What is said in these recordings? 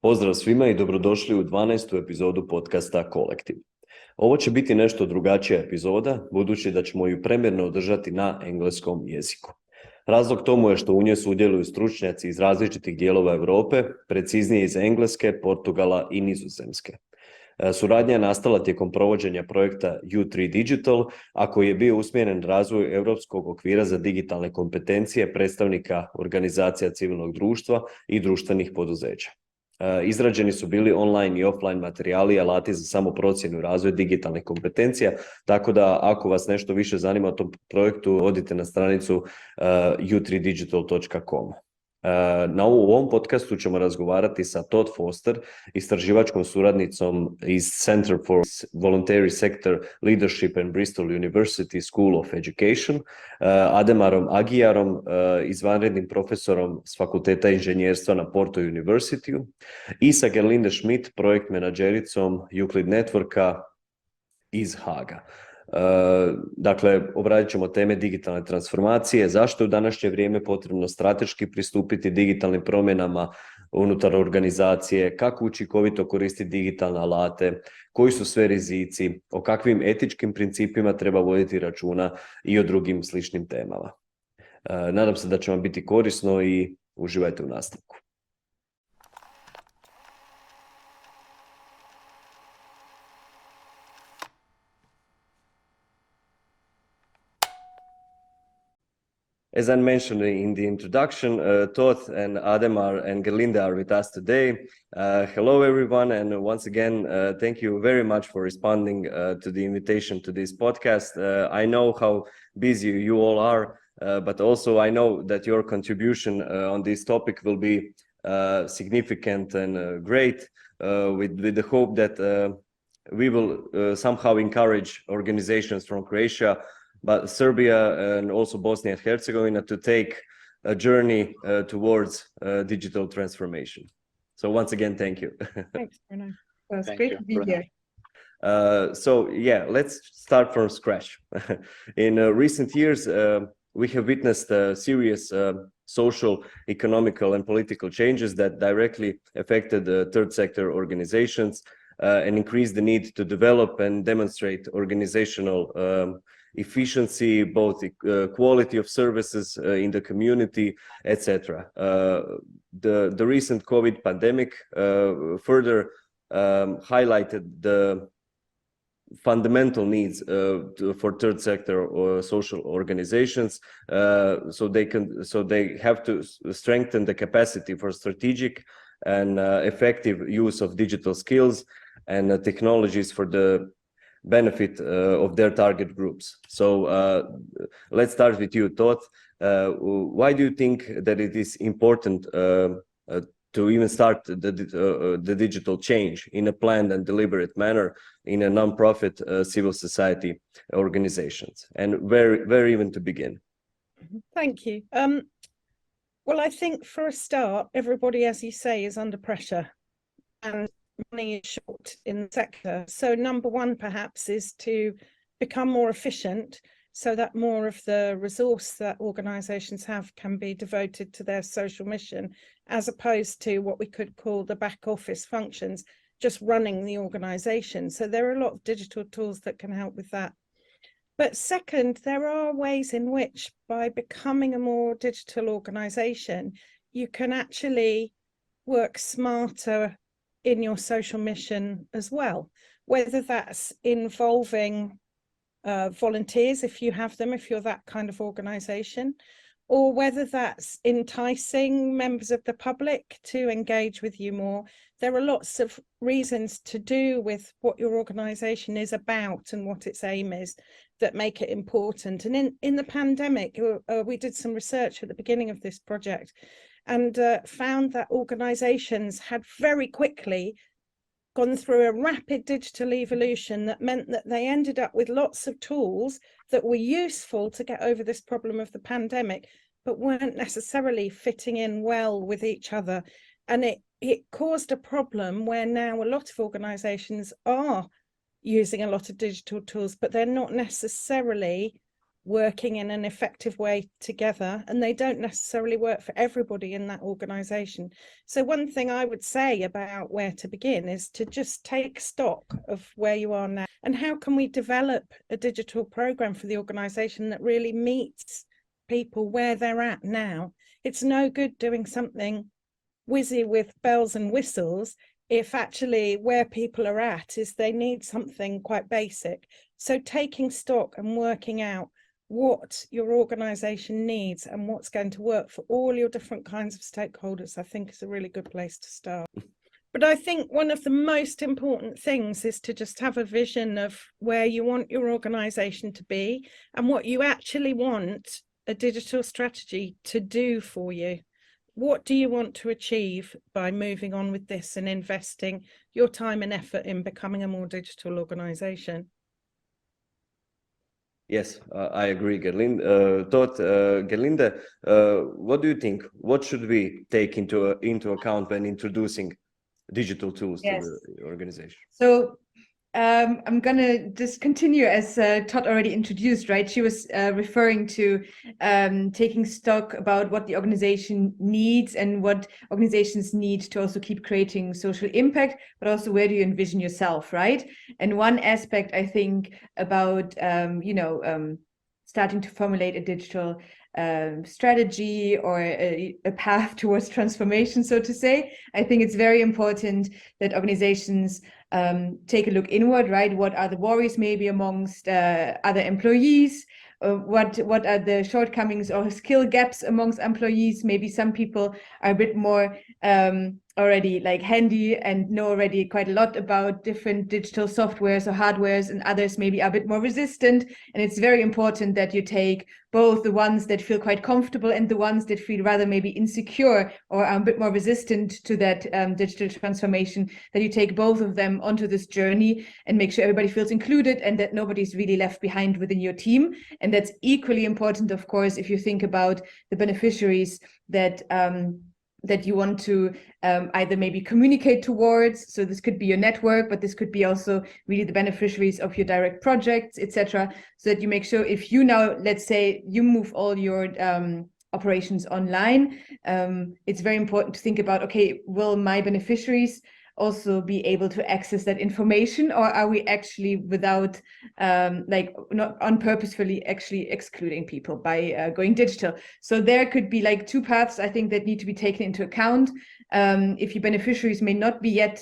Pozdrav svima i dobrodošli u 12. epizodu podcasta Kolektiv. Ovo će biti nešto drugačija epizoda, budući da ćemo ju premjerno održati na engleskom jeziku. Razlog tomu je što u njoj sudjeluju stručnjaci iz različitih dijelova Europe, preciznije iz Engleske, Portugala i Nizozemske. Suradnja je nastala tijekom provođenja projekta U3 Digital, a koji je bio usmjeren razvoju europskog okvira za digitalne kompetencije predstavnika organizacija civilnog društva i društvenih poduzeća. Izrađeni su bili online i offline materijali i alati za samoprocjenu i razvoj digitalnih kompetencija, tako da ako vas nešto više zanima o tom projektu, odite na stranicu u3digital.com. U ovom podcastu ćemo razgovarati sa Tot Foster, istraživačkom suradnicom iz Center for Voluntary Sector Leadership and Bristol University School of Education, Ademarom Aguiarom, izvanrednim profesorom s Fakulteta inženjerstva na Porto Universityju i sa Gerlinde Schmidt, projekt menadžericom Euclid Networka iz Haga. Dakle, obradit ćemo teme digitalne transformacije, zašto je u današnje vrijeme potrebno strateški pristupiti digitalnim promjenama unutar organizacije, kako učinkovito koristiti digitalne alate, koji su sve rizici, o kakvim etičkim principima treba voditi računa i o drugim sličnim temama. Nadam se da će vam biti korisno i uživajte u nastavku. As I mentioned in the introduction, Tot and Ademar and Gerlinde are with us today. Hello, everyone, and once again, thank you very much for responding to the invitation to this podcast. I know how busy you all are, but also I know that your contribution on this topic will be significant and great, with the hope that we will somehow encourage organizations from Croatia, but Serbia and also Bosnia and Herzegovina to take a journey towards digital transformation. So once again, thank you. Thanks, Bruno. Well, it's great to be here. So yeah, let's start from scratch. In recent years, we have witnessed serious social, economical, and political changes that directly affected third sector organizations and increased the need to develop and demonstrate organizational efficiency, both quality of services in the community, etc. The recent COVID pandemic further highlighted the fundamental needs for third sector or social organizations, so they have to strengthen the capacity for strategic and effective use of digital skills and technologies for the benefit of their target groups. So let's start with you, Tot. Why do you think that it is important to even start the digital change in a planned and deliberate manner in a non-profit civil society organizations, and where even to begin? Thank you. Well, I think for a start, everybody, as you say, is under pressure, and money is short in the sector. So number one, perhaps, is to become more efficient so that more of the resource that organizations have can be devoted to their social mission, as opposed to what we could call the back office functions, just running the organization. So there are a lot of digital tools that can help with that. But second, there are ways in which, by becoming a more digital organization, you can actually work smarter in your social mission as well, whether that's involving volunteers, if you have them, if you're that kind of organization, or whether that's enticing members of the public to engage with you more. There are lots of reasons to do with what your organization is about and what its aim is that make it important. And in the pandemic, we did some research at the beginning of this project and found that organizations had very quickly gone through a rapid digital evolution that meant that they ended up with lots of tools that were useful to get over this problem of the pandemic, but weren't necessarily fitting in well with each other. And it caused a problem where now a lot of organizations are using a lot of digital tools, but they're not necessarily working in an effective way together, and they don't necessarily work for everybody in that organization. So one thing I would say about where to begin is to just take stock of where you are now, and how can we develop a digital program for the organization that really meets people where they're at now. It's no good doing something whizzy with bells and whistles if actually where people are at is they need something quite basic. So taking stock and working out what your organization needs and what's going to work for all your different kinds of stakeholders, I think is a really good place to start. But I think one of the most important things is to just have a vision of where you want your organization to be and what you actually want a digital strategy to do for you. What do you want to achieve by moving on with this and investing your time and effort in becoming a more digital organization? Yes, I agree, Gerlinde. Gerlinde, what do you think? What should we take into account when introducing digital tools to the organization? So I'm going to just continue as Tot already introduced, right? She was referring to taking stock about what the organization needs and what organizations need to also keep creating social impact, but also where do you envision yourself, right? And one aspect, I think, about, starting to formulate a digital strategy or a path towards transformation, so to say, I think it's very important that organizations take a look inward, right? What are the worries maybe amongst other employees? What are the shortcomings or skill gaps amongst employees? Maybe some people are a bit more already like handy and know already quite a lot about different digital softwares or hardwares, and others maybe are a bit more resistant. And it's very important that you take both the ones that feel quite comfortable and the ones that feel rather maybe insecure or are a bit more resistant to that digital transformation, that you take both of them onto this journey and make sure everybody feels included and that nobody's really left behind within your team. And that's equally important, of course, if you think about the beneficiaries that you want to either maybe communicate towards. So this could be your network, but this could be also really the beneficiaries of your direct projects, etc. So that you make sure if you now, let's say you move all your operations online, it's very important to think about, okay, will my beneficiaries also be able to access that information, or are we actually without not unpurposefully actually excluding people by going digital? So there could be like two paths, I think, that need to be taken into account. If your beneficiaries may not be yet,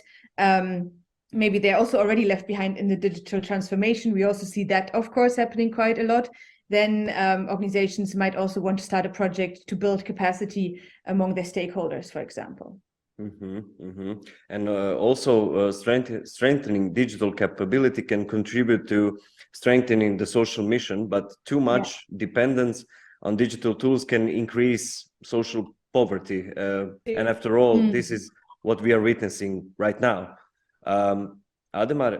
maybe they're also already left behind in the digital transformation. We also see that, of course, happening quite a lot. Then organizations might also want to start a project to build capacity among their stakeholders, for example. And also strengthening digital capability can contribute to strengthening the social mission, but too much dependence on digital tools can increase social poverty. And after all, this is what we are witnessing right now. Ademar,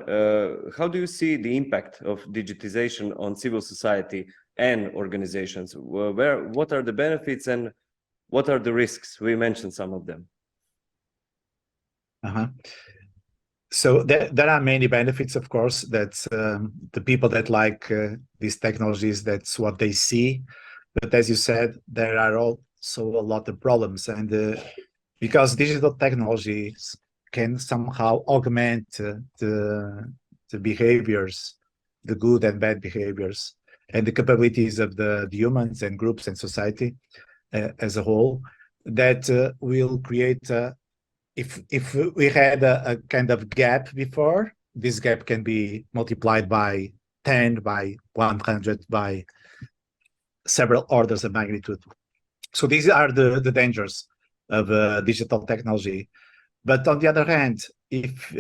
how do you see the impact of digitization on civil society and organizations? What are the benefits and what are the risks? We mentioned some of them. So there are many benefits, of course, that the people that like these technologies, that's what they see. But as you said, there are also a lot of problems. And because digital technologies can somehow augment the behaviors, the good and bad behaviors, and the capabilities of the humans and groups and society as a whole, that will create if we had a kind of gap before, this gap can be multiplied by 10, by 100, by several orders of magnitude. So these are the dangers of digital technology. But on the other hand, if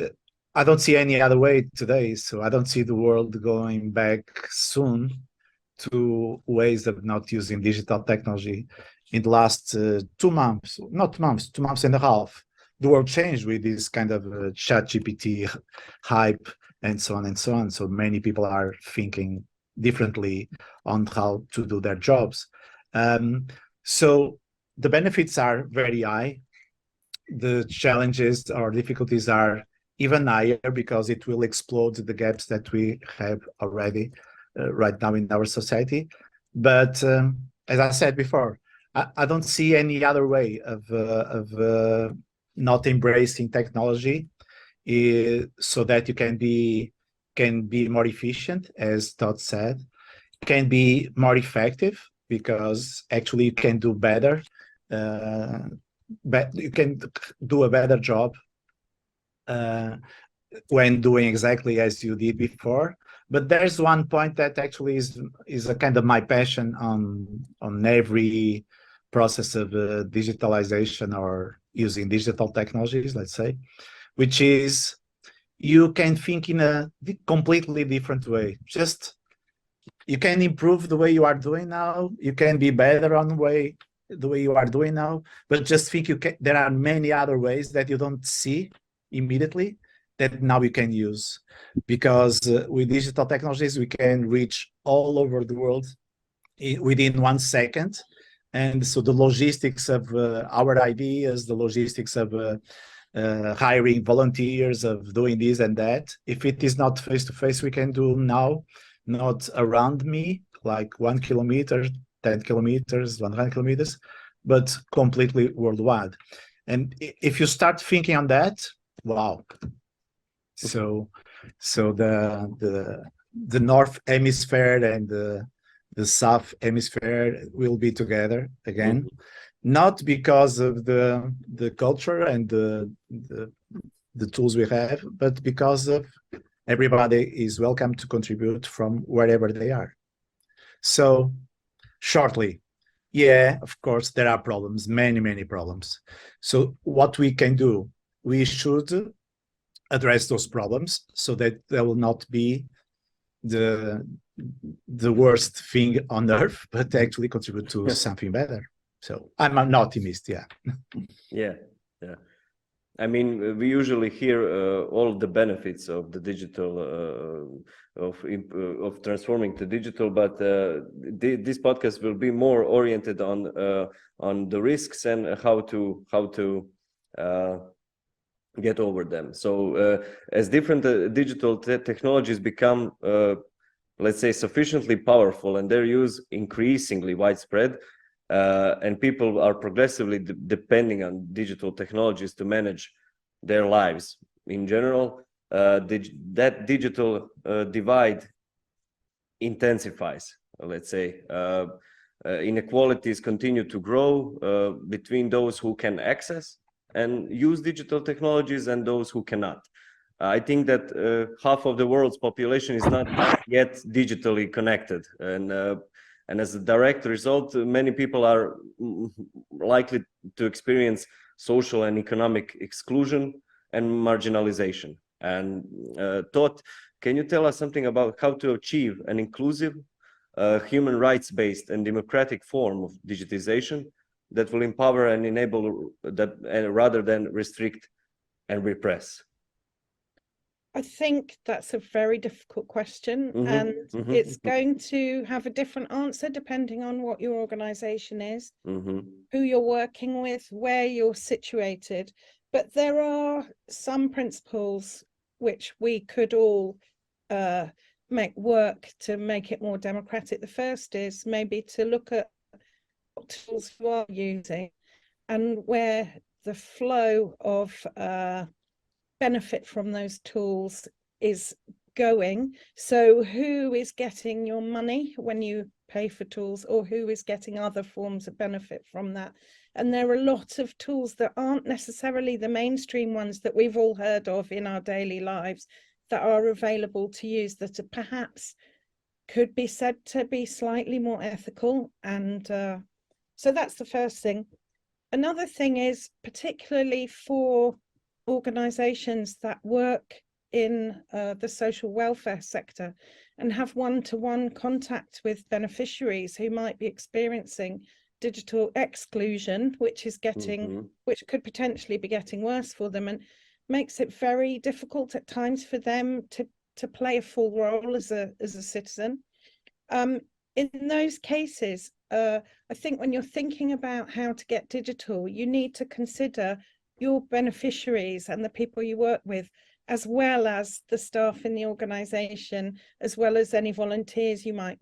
I don't see any other way today, so I don't see the world going back soon to ways of not using digital technology. In the last 2 months, not months, 2 months and a half, the world changed with this kind of ChatGPT hype and so on and so on. So many people are thinking differently on how to do their jobs. So the benefits are very high. The challenges or difficulties are even higher because it will explode the gaps that we have already right now in our society. But as I said before, I don't see any other way of not embracing technology so that you can be more efficient, as Todd said, can be more effective, because actually you can do better, but you can do a better job when doing exactly as you did before. But there's one point that actually is a kind of my passion on every process of digitalization or using digital technologies, let's say, which is you can think in a completely different way. Just you can improve the way you are doing now. You can be better on the way you are doing now, but just think there are many other ways that you don't see immediately that now you can use, because with digital technologies we can reach all over the world within 1 second. And so the logistics of our ideas, the logistics of hiring volunteers, of doing this and that, if it is not face-to-face, we can do now, not around me, like 1 kilometer, 10 kilometers, 100 kilometers, but completely worldwide. And if you start thinking on that, wow. So the North Hemisphere and the South Hemisphere will be together again, not because of the culture and the tools we have, but because of everybody is welcome to contribute from wherever they are. So shortly, yeah, of course, there are problems, many problems. So what we can do, we should address those problems so that there will not be the worst thing on earth, but actually contribute to something better. So I'm an optimist, yeah. Yeah. I mean, we usually hear all the benefits of the digital, of transforming to digital, but this podcast will be more oriented on the risks and how to get over them. So as different digital technologies become, let's say, sufficiently powerful and their use increasingly widespread, and people are progressively depending on digital technologies to manage their lives in general, that digital divide intensifies, let's say. Inequalities continue to grow between those who can access and use digital technologies and those who cannot. I think that half of the world's population is not yet digitally connected, and as a direct result, many people are likely to experience social and economic exclusion and marginalization. And Tot, can you tell us something about how to achieve an inclusive, human rights-based and democratic form of digitization that will empower and enable that, rather than restrict and repress? I think that's a very difficult question, and it's going to have a different answer depending on what your organization is, who you're working with, where you're situated. But there are some principles which we could all make work to make it more democratic. The first is maybe to look at what tools you are using and where the flow of benefit from those tools is going. So who is getting your money when you pay for tools, or who is getting other forms of benefit from that? And there are a lot of tools that aren't necessarily the mainstream ones that we've all heard of in our daily lives that are available to use, that are perhaps could be said to be slightly more ethical. And so that's the first thing. Another thing is, particularly for organizations that work in the social welfare sector and have one-to-one contact with beneficiaries who might be experiencing digital exclusion, which is getting, which could potentially be getting worse for them, and makes it very difficult at times for them to play a full role as a citizen. In those cases, I think when you're thinking about how to get digital, you need to consider your beneficiaries and the people you work with as well as the staff in the organization, as well as any volunteers you might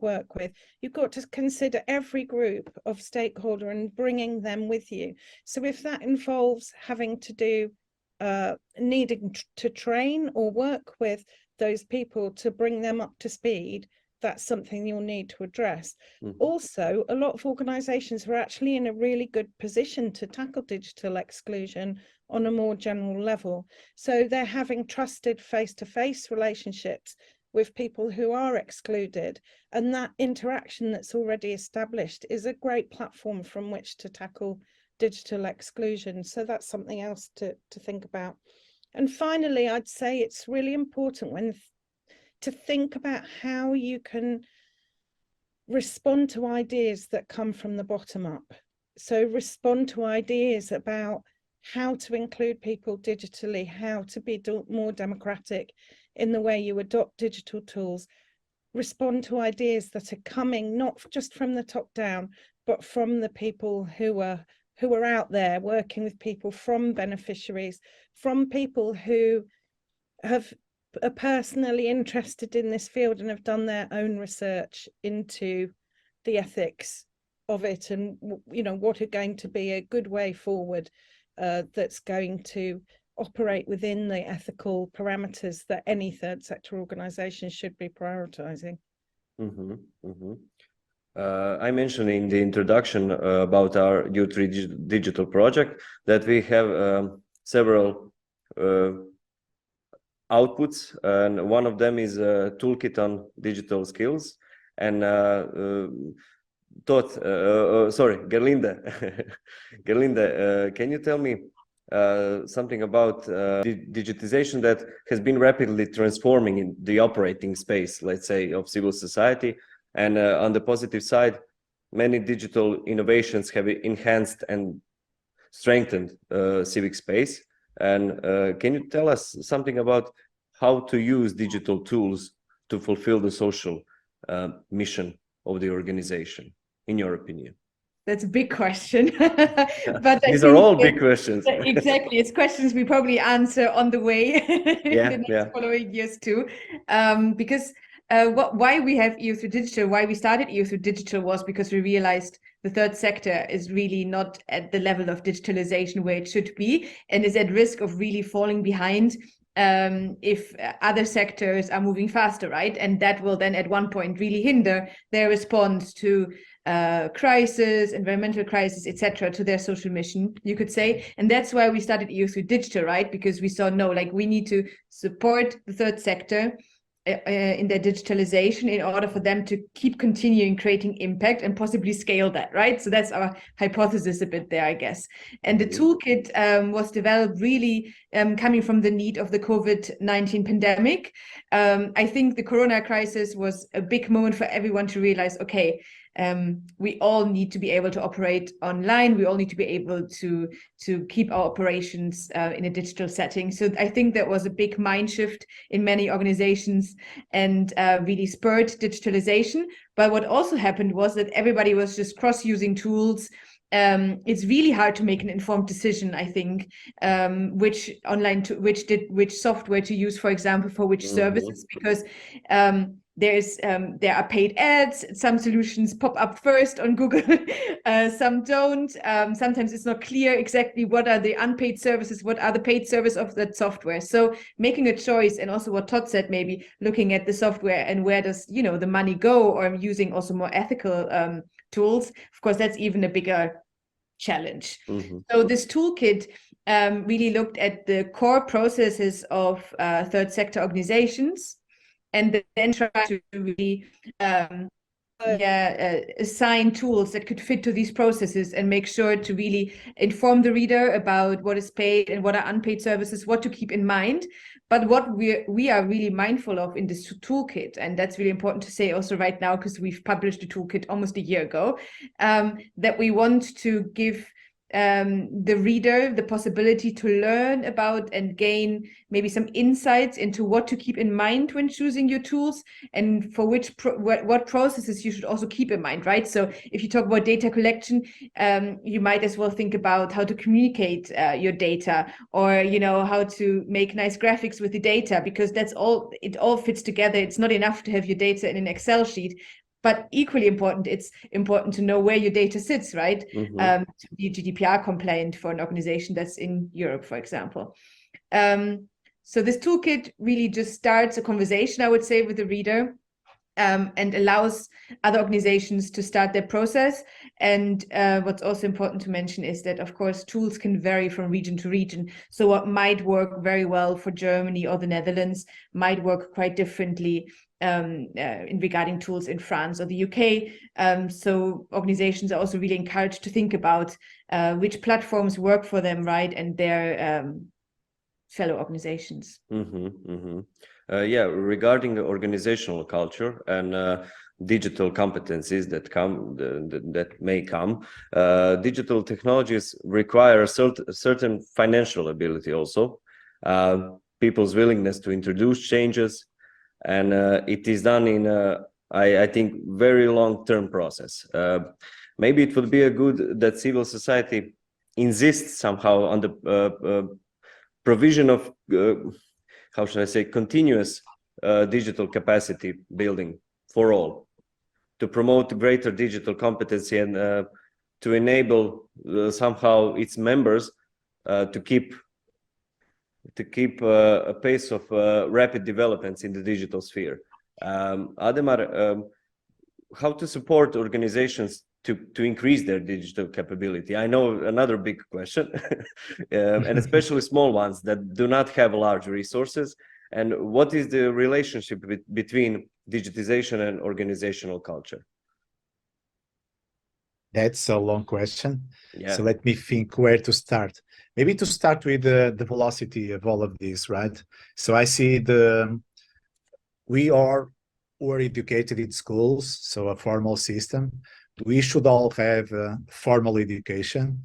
work with. You've got to consider every group of stakeholder and bringing them with you. So if that involves having to do, needing to train or work with those people to bring them up to speed, that's something you'll need to address. Also, a lot of organizations are actually in a really good position to tackle digital exclusion on a more general level. So they're having trusted face-to-face relationships with people who are excluded, and that interaction that's already established is a great platform from which to tackle digital exclusion. So that's something else to think about. And finally, I'd say it's really important to think about how you can respond to ideas that come from the bottom up. So respond to ideas about how to include people digitally, how to be more democratic in the way you adopt digital tools. Respond to ideas that are coming not just from the top down, but from the people who are out there working with people, from beneficiaries, from people who are personally interested in this field and have done their own research into the ethics of it, and what are going to be a good way forward that's going to operate within the ethical parameters that any third sector organization should be prioritizing. I mentioned in the introduction about our U3 digital project that we have several outputs, and one of them is a toolkit on digital skills. And Gerlinde, Gerlinde, can you tell me something about digitization that has been rapidly transforming in the operating space, let's say, of civil society? And on the positive side, many digital innovations have enhanced and strengthened civic space. And can you tell us something about how to use digital tools to fulfill the social mission of the organization, in your opinion? That's a big question. But these are all big questions. Exactly. It's questions we probably answer on the way in the next following years too. Because why we have EU3 Digital, why we started EU3 Digital was because we realized the third sector is really not at the level of digitalization where it should be, and is at risk of really falling behind if other sectors are moving faster, right? And that will then at one point really hinder their response to crisis, environmental crisis, etc., to their social mission, you could say. And that's why we started EU3 Digital, right? Because we saw, no, like we need to support the third sector in their digitalization in order for them to keep continuing creating impact and possibly scale that, right? So that's our hypothesis a bit there, I guess. And the toolkit was developed really coming from the need of the COVID-19 pandemic. I think the Corona crisis was a big moment for everyone to realize, okay, we all need to be able to operate online. We all need to be able to keep our operations in a digital setting. So I think that was a big mind shift in many organizations and really spurred digitalization. But what also happened was that everybody was just cross-using tools. It's really hard to make an informed decision, I think, which software to use, for example, for which services, because there are paid ads. Some solutions pop up first on Google, some don't. Sometimes it's not clear exactly what are the unpaid services, what are the paid service of that software. So making a choice, and also what Tot said, maybe looking at the software and where does the money go, or using also more ethical tools. Of course, that's even a bigger challenge. So this toolkit really looked at the core processes of third sector organizations, and then try to really assign tools that could fit to these processes and make sure to really inform the reader about what is paid and what are unpaid services, what to keep in mind. But what we are really mindful of in this toolkit, and that's really important to say also right now, because we've published the toolkit almost a year ago, that we want to give the reader the possibility to learn about and gain maybe some insights into what to keep in mind when choosing your tools, and for what processes you should also keep in mind, right? So if you talk about data collection, you might as well think about how to communicate your data, or how to make nice graphics with the data, because it all fits together. It's not enough to have your data in an Excel sheet. But equally important, it's important to know where your data sits, right? To be GDPR compliant for an organization that's in Europe, for example. So this toolkit really just starts a conversation, I would say, with the reader, and allows other organizations to start their process. And what's also important to mention is that, of course, tools can vary from region to region. So what might work very well for Germany or the Netherlands might work quite differently in regarding tools in France or the UK. So organizations are also really encouraged to think about which platforms work for them, right, and their fellow organizations. Yeah, regarding the organizational culture and digital competencies that may come, digital technologies require a certain financial ability also, people's willingness to introduce changes, and it is done in I think very long-term process. Maybe it would be good that civil society insists somehow on the provision of how should I say, continuous digital capacity building for all, to promote greater digital competency and to enable somehow its members to keep a pace of rapid developments in the digital sphere. Ademar, how to support organizations to increase their digital capability? I know another big question, and especially small ones that do not have large resources. And what is the relationship between digitization and organizational culture? That's a long question. Yeah. So let me think where to start. Maybe to start with the velocity of all of this, right? So I see we are educated in schools, so a formal system. We should all have formal education,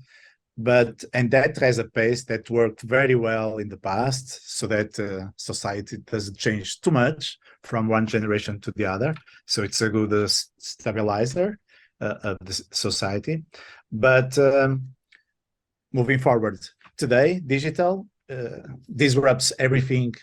and that has a pace that worked very well in the past, so that society doesn't change too much from one generation to the other. So it's a good stabilizer of the society. But moving forward, today, digital disrupts everything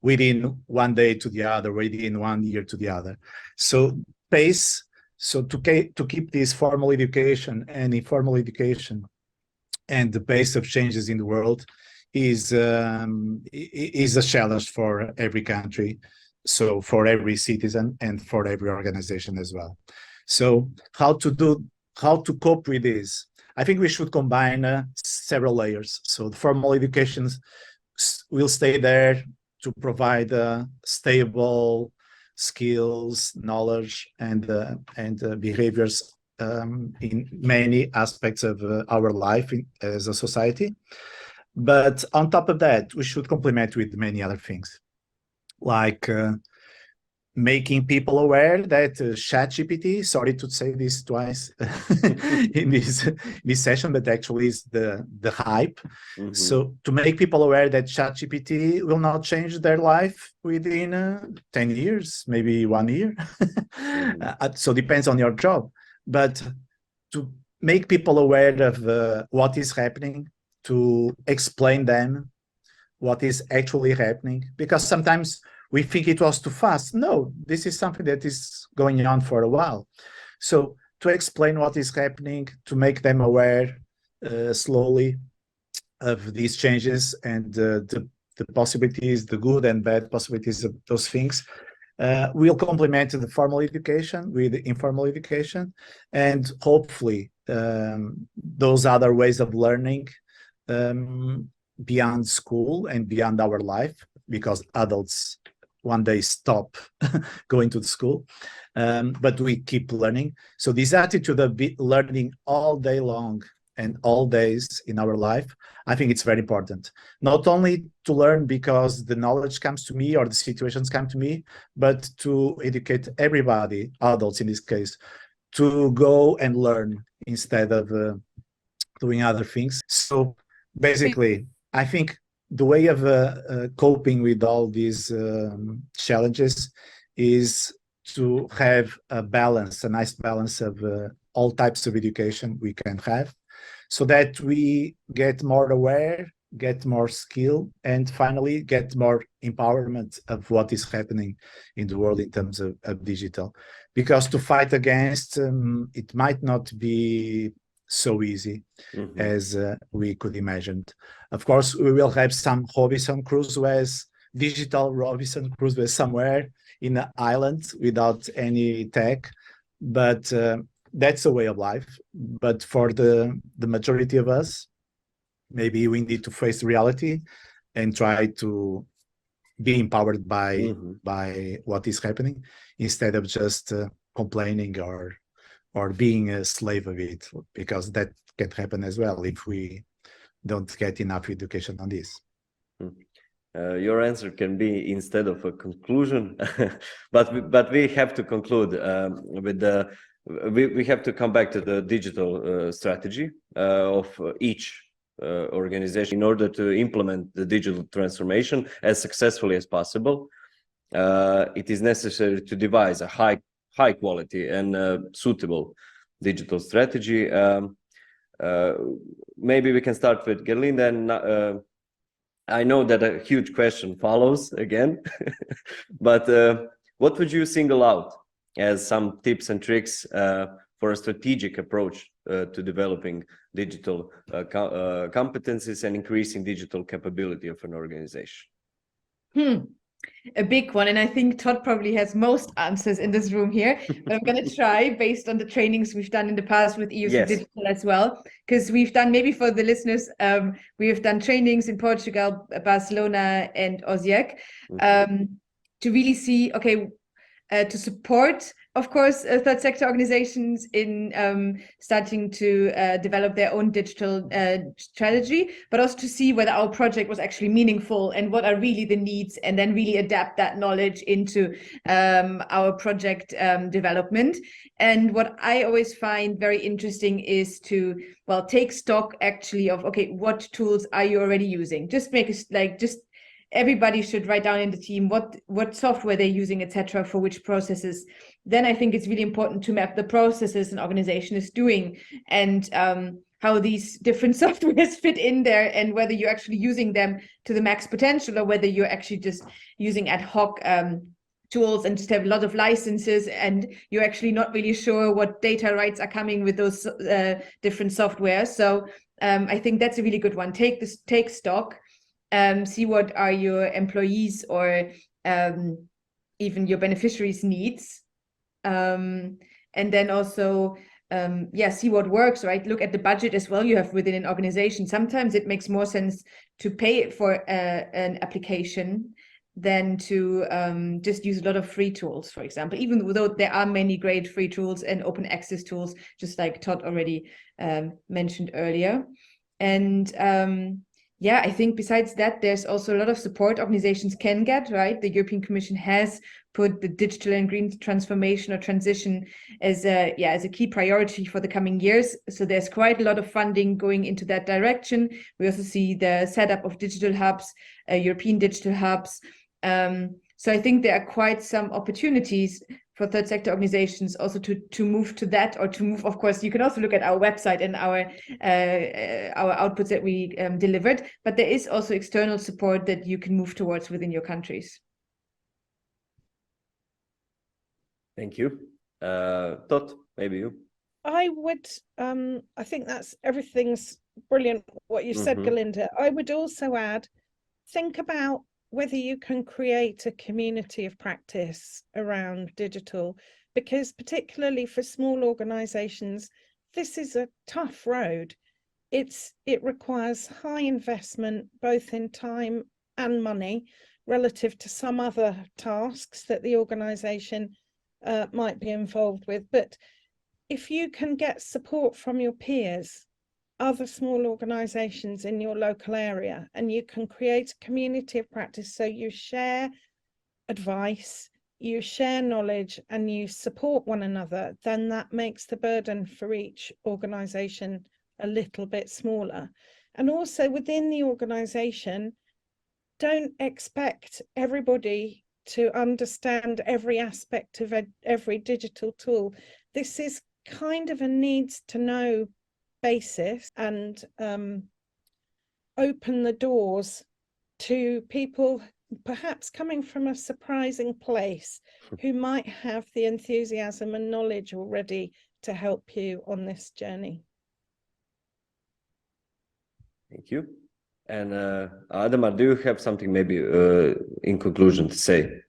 within one day to the other, within 1 year to the other. So pace. So to keep this formal education and informal education and the pace of changes in the world is a challenge for every country, so for every citizen and for every organization as well. So how to cope with this? I think we should combine several layers. So the formal education will stay there to provide stable skills, knowledge, and behaviors in many aspects of our life as a society. But on top of that, we should complement with many other things, like making people aware that ChatGPT, sorry to say this twice in this session, but actually is the hype. So to make people aware that ChatGPT will not change their life within 10 years, maybe 1 year. So depends on your job, but to make people aware of what is happening, to explain them what is actually happening, because sometimes we think it was too fast. No, this is something that is going on for a while. So to explain what is happening, to make them aware slowly of these changes and the possibilities, the good and bad possibilities of those things, we'll complement the formal education with the informal education, and hopefully those other ways of learning beyond school and beyond our life, because adults one day stop going to the school, but we keep learning. So this attitude of learning all day long and all days in our life, I think it's very important. Not only to learn because the knowledge comes to me or the situations come to me, but to educate everybody, adults in this case, to go and learn instead of doing other things. So basically, I think the way of coping with all these challenges is to have a balance, a nice balance of all types of education we can have, so that we get more aware, get more skill, and finally get more empowerment of what is happening in the world in terms of digital. Because to fight against, it might not be so easy as we could imagine. Of course, we will have some Robinson Crusoes, digital Robinson Crusoes somewhere in an island without any tech, but that's a way of life. But for the majority of us, maybe we need to face reality and try to be empowered by what is happening, instead of just complaining or being a slave of it, because that can happen as well if we don't get enough education on this. Your answer can be instead of a conclusion, but we have to conclude with the we have to come back to the digital strategy of each organization in order to implement the digital transformation as successfully as possible. It is necessary to devise a high quality and suitable digital strategy. Maybe we can start with Gerlinde, and I know that a huge question follows again, but what would you single out as some tips and tricks for a strategic approach to developing digital competencies and increasing digital capability of an organization? A big one, and I think Tot probably has most answers in this room here, but I'm going to try based on the trainings we've done in the past with EU Digital as well, because we've done, maybe for the listeners, we have done trainings in Portugal, Barcelona and Osijek, to really see, okay, to support, of course, third sector organizations in starting to develop their own digital strategy, but also to see whether our project was actually meaningful and what are really the needs, and then really adapt that knowledge into our project development. And what I always find very interesting is to, well, take stock actually of, okay, what tools are you already using? Just make it like, just everybody should write down in the team what software they're using, etc., for which processes. Then I think it's really important to map the processes an organization is doing, and how these different softwares fit in there, and whether you're actually using them to the max potential, or whether you're actually just using ad hoc tools and just have a lot of licenses, and you're actually not really sure what data rights are coming with those different softwares. So I think that's a really good one. Take stock. See what are your employees or even your beneficiaries' needs, and then also see what works, right? Look at the budget as well you have within an organization. Sometimes it makes more sense to pay for an application than to just use a lot of free tools, for example, even though there are many great free tools and open access tools, just like Tot already mentioned earlier. And I think besides that, there's also a lot of support organizations can get, right? The European Commission has put the digital and green transformation or transition as a key priority for the coming years. So there's quite a lot of funding going into that direction. We also see the setup of digital hubs, European digital hubs. So I think there are quite some opportunities for third sector organizations also to move to that, or to move, of course, you can also look at our website and our outputs that we delivered, but there is also external support that you can move towards within your countries. Thank you. Tot, maybe you. I would, I think everything's brilliant what you said, Gerlinde. I would also add, think about whether you can create a community of practice around digital, because particularly for small organizations, this is a tough road. It requires high investment, both in time and money, relative to some other tasks that the organization might be involved with. But if you can get support from your peers, other small organizations in your local area, and you can create a community of practice, so you share advice, you share knowledge, and you support one another, then that makes the burden for each organization a little bit smaller. And also within the organization, don't expect everybody to understand every aspect of every digital tool. This is kind of a needs to know basis, and open the doors to people perhaps coming from a surprising place who might have the enthusiasm and knowledge already to help you on this journey. Thank you. And Ademar, do you have something maybe in conclusion to say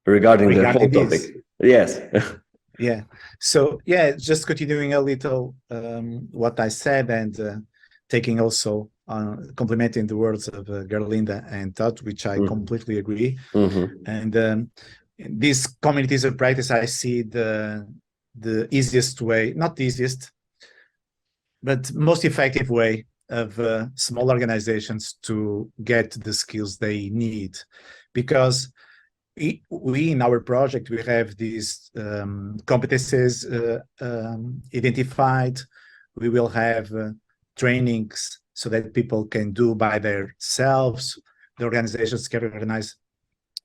regarding the whole topic? Yes. Yeah. So yeah, just continuing a little what I said, and taking also complementing the words of Gerlinde and Tot, which I completely agree. And these communities of practice, I see the easiest way, not the easiest, but most effective way of small organizations to get the skills they need. Because we in our project, we have these competences identified. We will have trainings so that people can do by themselves. The organizations can organize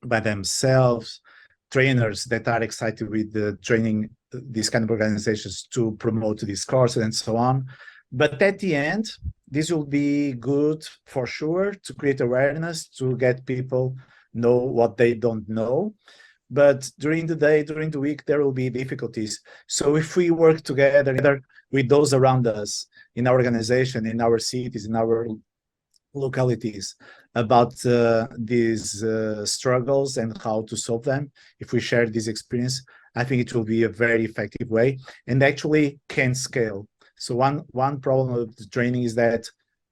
by themselves. Trainers that are excited with the training these kind of organizations to promote these courses and so on. But at the end, this will be good for sure to create awareness, to get people know what they don't know. But during the day, during the week, there will be difficulties. So if we work together with those around us, in our organization, in our cities, in our localities, about these struggles and how to solve them, if we share this experience, I think it will be a very effective way and actually can scale. So one problem of the training is that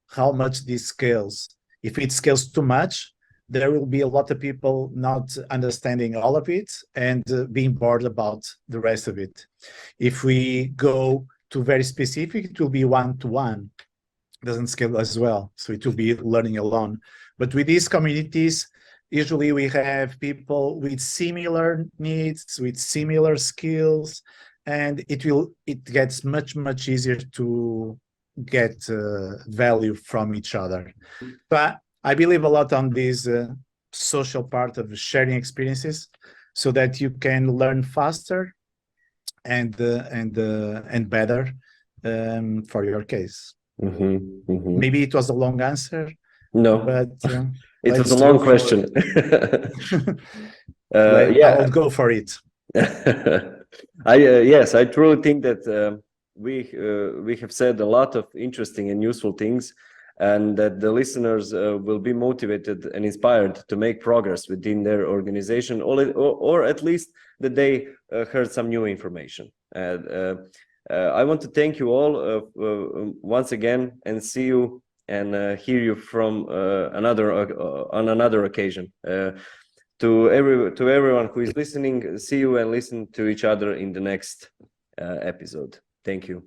how much this scales. If it scales too much, there will be a lot of people not understanding all of it and being bored about the rest of it. If we go to very specific, it will be one-to-one. Doesn't scale as well, so it will be learning alone. But with these communities, usually we have people with similar needs, with similar skills, and it gets much easier to get value from each other. But I believe a lot on this social part of sharing experiences, so that you can learn faster and better for your case. Maybe it was a long answer. No, but it was a long question. Yeah, I'll go for it. Yes, I truly think that we have said a lot of interesting and useful things, and that the listeners will be motivated and inspired to make progress within their organization, or at least that they heard some new information. I want to thank you all once again, and see you and hear you from on another occasion. To everyone who is listening, see you and listen to each other in the next episode. Thank you.